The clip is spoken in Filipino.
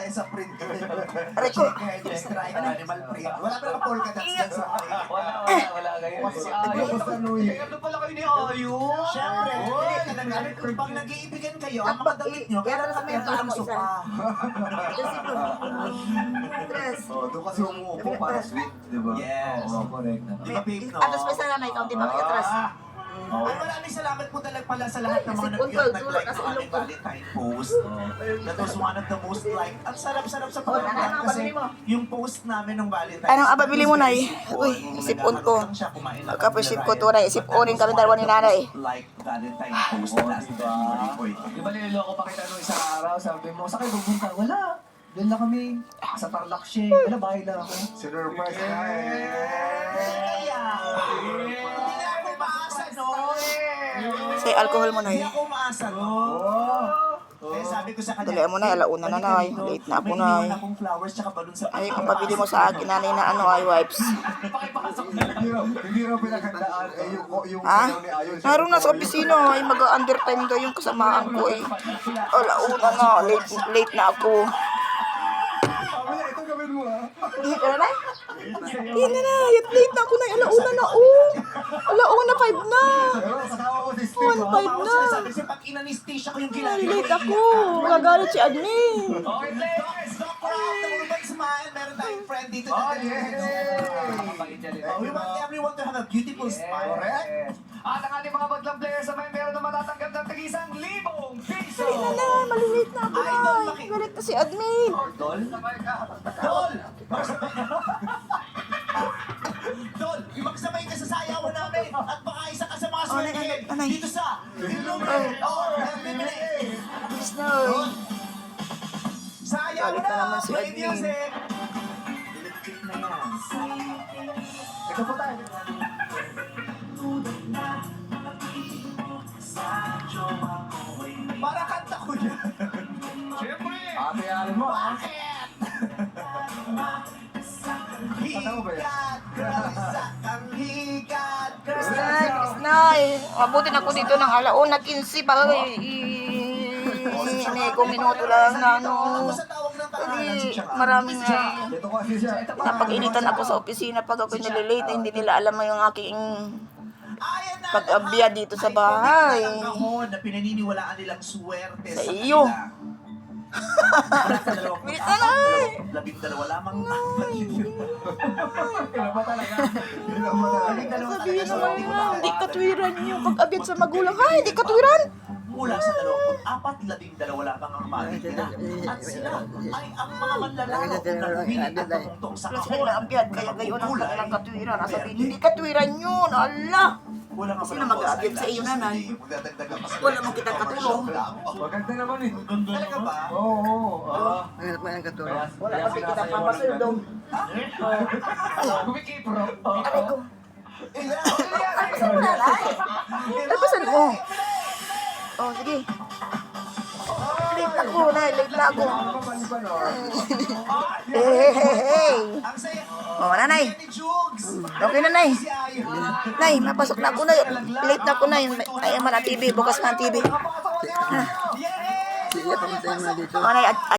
tayo sa print. Aray ko. Stripe, animal print. Wala pa naman polka dots dyan sa print. Wala kayo. Si Ayo. Ano pala kayo ni Ayo? Siyempre, pag nag-iibigan kayo, ang mga damit nyo, kaya lang kami ang sopa. Doon kasi umuupo para sweet, di ba? Yes. Oo, correct. Di ba, babe, no? Atas pa sana may kaunti pa may atras. Ay, maraming salamat po talaga pala sa lahat ng mga Nasipon ko, nag-like dulo, ng nasa aming ilong ko. Valentine post. That was one of the most like. Ang sarap-sarap sa ano, pagkakas ano, kasi pabili mo? yung post namin ng Valentine. Anong ababili mo, Nay? Uy, sipon ko. Magkapasip ko to, Nay. Siponin kami dalawa ni Nanay. Like Valentine post na last February ko. Di ba niloloko pa kita nung isang araw? Sabi mo, saan kayo pupunta? Wala. Doon lang kami. Sa Tarlac Shake. Wala, bahay lang ako. Sinurprise na Kaya, hindi na ako maasa, no? Say alcohol mo, Nay. Hindi ako maasa, no? Kaya sabi ko sa kanya, Dali mo, Nay. Alauna na, Nay. Late na ako, may Nay. iniwan akong flowers tsaka balon sa Ay, kung pabili mo sa akin, Nanay, na ano ay wipes. Hindi raw pinaghandaan yung Ha? sayaw ni Ayon. Naroon na sa opisina. Ay, mag-undertime daw yung kasamaan ko eh. Alauna na. Late na ako. Mamaya, ito gawin mo ha. Hindi ka na, Nay? Hindi na, Nay. Late na ako, Nay. Alauna na, oh. Alauna, 5 na. Pero kasama ko si Steve. 1-5 na. Sabi siya, pag inanistisya ko yung Ay, ginagawa. late ako. Magagalit si admin. Okay, play. Stop for out the movement smile. Meron tayong friend dito. Oh, na- Nakapagit yan Oh, we want everyone to have a beautiful smile. Correct. At ang ating mga baglang players ay meron na matatanggap ng tig-1,000 piso. Hindi na, Nay. Malilate na ako, Nay. Galit na si admin. Dol? Sabay ka. Dol! Dol, magsabay ka sa sayawan namin at baka isa ka sa mga swerte Anay. dito sa Illuminate or Eliminate. Please, Nay. Sayawan Galit na na! naman si Play admin. music! Electric na yan. Ito po tayo. Para kanta ko yan. Siyempre. Ate, alin mo ha. Bakit? Kanta mo ba yan? Higat, girl, isa kang higat, girl. Nay, please, Nay. Mabuti na ako dito ng alauna 15 para kung minuto lang na ano. Ako sa tawag ng tahanan, Hindi, si Chaka. maraming Ito kasi siya. napag-initan ako sa opisina pag ako nililate. Hindi nila alam yung aking Ayan na pag-abya naman. dito sa Ay, bahay. ang kahon na pinaniniwalaan nilang swerte Sa sa iyo. kanila. Wala sa dalawang Bilis na, Nay. 12 lamang Kailan ba talaga? Kailan ba talaga? Sabihin naman nga, hindi katwiran yung pag-abit sa magulang. Ha, hindi katwiran. Mula sa 24, 12 lamang ang mali nila. At sila ay ang mga manlalaro na humilit at tumungtong sa Wala kahon. sila nag-abiyad, kaya gayon ang Kulay, kanilang katwiran. Sabihin, verde. hindi katwiran yun. Allah. Wala nga Sino palang mag-aabyad boss sa iyo, eyelashes, nanay? hindi magdadagdagan pa sa Wala mong kitang katulong. Maganda naman eh. Talaga ba? Oo. Wala kasi kita pampasweldo. Kumikipro. Aray ko. Ilan? Alpasan mo, Nanay. Alpasan mo. Oh, sige. Late ako, Nay. Late na ako. Hey. Ang saya. Oh, Nanay. Ni Jugs. Okay na, Nay. Si Ayon. Nay, mapasok na ako, Nay. Late na ako, Nay. Ayaw man ang TV. Bukas na ang TV. Yay! Oh, Nay.